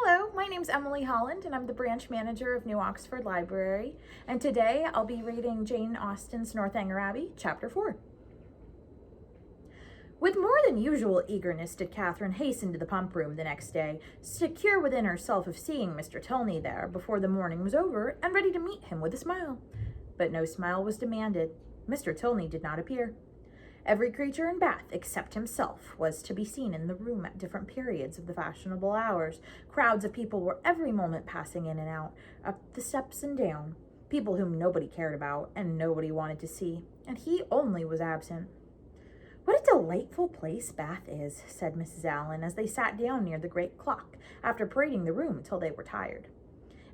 Hello, my name's Emily Holland, and I'm the branch manager of New Oxford Library. And today I'll be reading Jane Austen's Northanger Abbey, Chapter 4. With more than usual eagerness did Catherine hasten to the pump room the next day, secure within herself of seeing Mr. Tilney there before the morning was over, and ready to meet him with a smile. But no smile was demanded. Mr. Tilney did not appear. Every creature in Bath, except himself, was to be seen in the room at different periods of the fashionable hours. Crowds of people were every moment passing in and out, up the steps and down, people whom nobody cared about and nobody wanted to see, and he only was absent. "What a delightful place Bath is," said Mrs. Allen, as they sat down near the great clock, after parading the room till they were tired.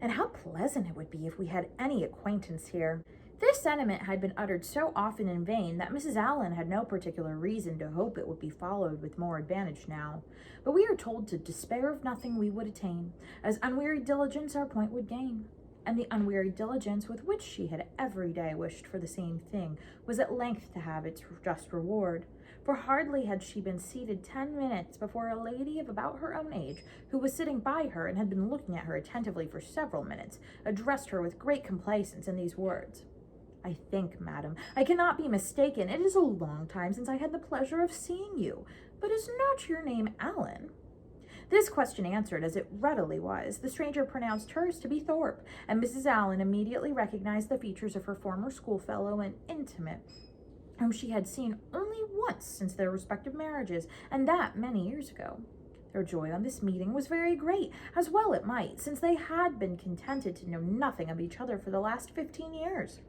"And how pleasant it would be if we had any acquaintance here." This sentiment had been uttered so often in vain that Mrs. Allen had no particular reason to hope it would be followed with more advantage now. But we are told to despair of nothing we would attain, as unwearied diligence our point would gain. And the unwearied diligence with which she had every day wished for the same thing was at length to have its just reward. For hardly had she been seated 10 minutes before a lady of about her own age, who was sitting by her and had been looking at her attentively for several minutes, addressed her with great complacence in these words: "I think, madam, I cannot be mistaken. It is a long time since I had the pleasure of seeing you. But is not your name Allen?" This question answered as it readily was. The stranger pronounced hers to be Thorpe, and Mrs. Allen immediately recognized the features of her former schoolfellow and intimate, whom she had seen only once since their respective marriages, and that many years ago. Their joy on this meeting was very great, as well it might, since they had been contented to know nothing of each other for the last 15 years.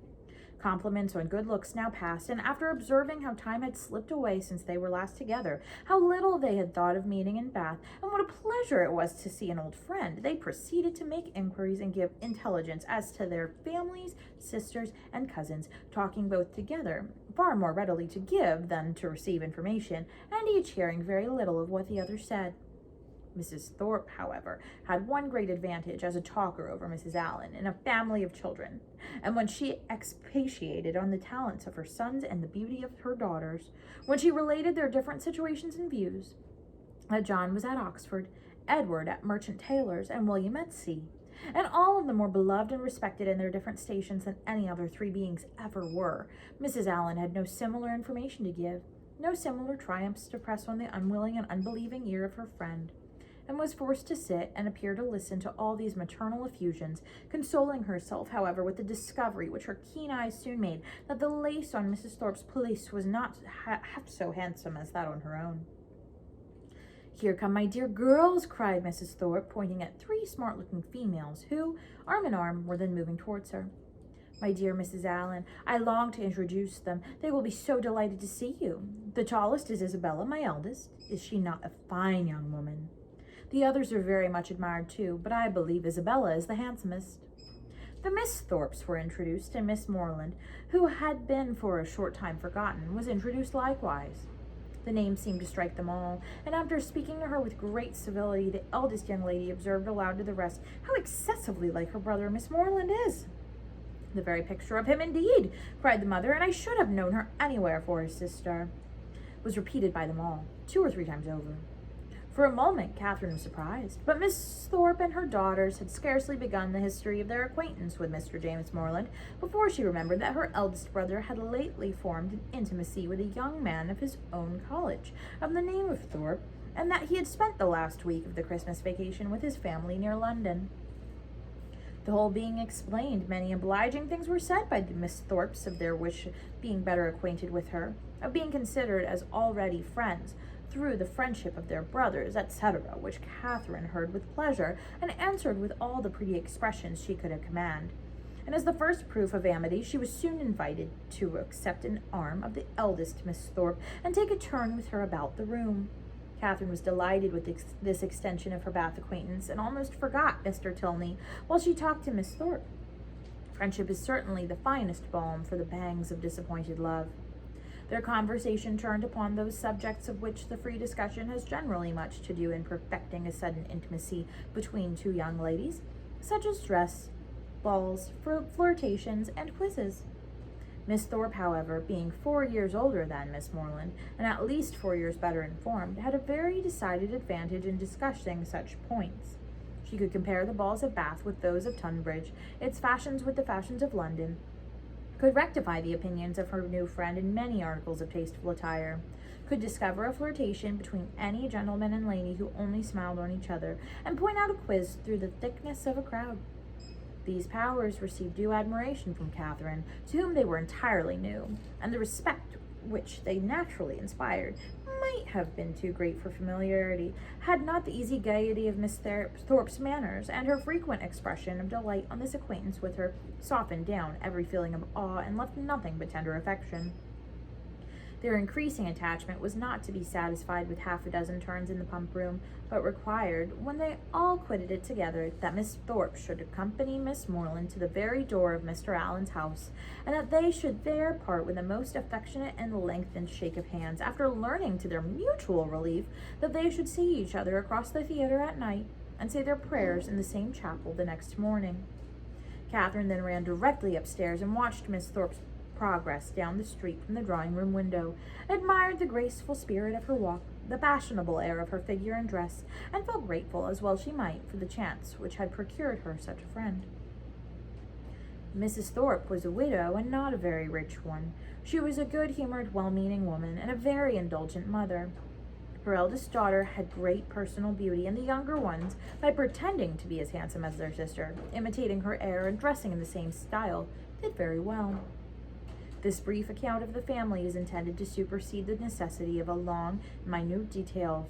Compliments on good looks now passed, and after observing how time had slipped away since they were last together, how little they had thought of meeting in Bath, and what a pleasure it was to see an old friend, they proceeded to make inquiries and give intelligence as to their families, sisters, and cousins, talking both together, far more readily to give than to receive information, and each hearing very little of what the other said. Mrs. Thorpe, however, had one great advantage as a talker over Mrs. Allen in a family of children, and when she expatiated on the talents of her sons and the beauty of her daughters, when she related their different situations and views, that John was at Oxford, Edward at Merchant Taylor's, and William at sea, and all of them were beloved and respected in their different stations than any other three beings ever were, Mrs. Allen had no similar information to give, no similar triumphs to press on the unwilling and unbelieving ear of her friend, and was forced to sit and appear to listen to all these maternal effusions, consoling herself, however, with the discovery, which her keen eyes soon made, that the lace on Mrs. Thorpe's pelisse was not half so handsome as that on her own. "Here come my dear girls," cried Mrs. Thorpe, pointing at 3 smart-looking females who, arm in arm, were then moving towards her. "My dear Mrs. Allen, I long to introduce them. They will be so delighted to see you. The tallest is Isabella, my eldest. Is she not a fine young woman? The others are very much admired too, but I believe Isabella is the handsomest." The Miss Thorpes were introduced, and Miss Morland, who had been for a short time forgotten, was introduced likewise. The name seemed to strike them all, and after speaking to her with great civility, the eldest young lady observed aloud to the rest, "How excessively like her brother Miss Morland is!" "The very picture of him indeed," cried the mother, "and I should have known her anywhere for his sister," was repeated by them all, 2 or 3 times over. For a moment Catherine was surprised, but Miss Thorpe and her daughters had scarcely begun the history of their acquaintance with Mr. James Morland before she remembered that her eldest brother had lately formed an intimacy with a young man of his own college, of the name of Thorpe, and that he had spent the last week of the Christmas vacation with his family near London. The whole being explained, many obliging things were said by the Miss Thorpes of their wish of being better acquainted with her, of being considered as already friends, through the friendship of their brothers, etc., which Catherine heard with pleasure, and answered with all the pretty expressions she could command. And as the first proof of amity, she was soon invited to accept an arm of the eldest Miss Thorpe, and take a turn with her about the room. Catherine was delighted with this extension of her Bath acquaintance, and almost forgot Mr. Tilney while she talked to Miss Thorpe. Friendship is certainly the finest balm for the pangs of disappointed love. Their conversation turned upon those subjects of which the free discussion has generally much to do in perfecting a sudden intimacy between 2 young ladies, such as dress, balls, flirtations, and quizzes. Miss Thorpe, however, being 4 years older than Miss Morland, and at least 4 years better informed, had a very decided advantage in discussing such points. She could compare the balls of Bath with those of Tunbridge, its fashions with the fashions of London, could rectify the opinions of her new friend in many articles of tasteful attire, could discover a flirtation between any gentleman and lady who only smiled on each other, and point out a quiz through the thickness of a crowd. These powers received due admiration from Catherine, to whom they were entirely new, and the respect which they naturally inspired might have been too great for familiarity, had not the easy gaiety of Miss Thorpe's manners and her frequent expression of delight on this acquaintance with her softened down every feeling of awe and left nothing but tender affection. Their increasing attachment was not to be satisfied with half a dozen turns in the pump room, but required, when they all quitted it together, that Miss Thorpe should accompany Miss Moreland to the very door of Mr. Allen's house, and that they should there part with a most affectionate and lengthened shake of hands, after learning to their mutual relief that they should see each other across the theatre at night, and say their prayers in the same chapel the next morning. Catherine then ran directly upstairs and watched Miss Thorpe's progress down the street from the drawing-room window, admired the graceful spirit of her walk, the fashionable air of her figure and dress, and felt grateful, as well she might, for the chance which had procured her such a friend. Mrs. Thorpe was a widow, and not a very rich one. She was a good-humored, well-meaning woman, and a very indulgent mother. Her eldest daughter had great personal beauty, and the younger ones, by pretending to be as handsome as their sister, imitating her air and dressing in the same style, did very well. This brief account of the family is intended to supersede the necessity of a long, minute detail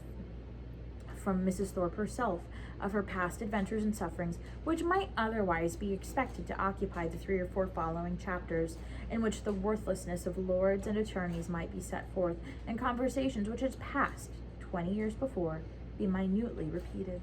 from Mrs. Thorpe herself of her past adventures and sufferings, which might otherwise be expected to occupy the 3 or 4 following chapters, in which the worthlessness of lords and attorneys might be set forth, and conversations which had passed 20 years before be minutely repeated.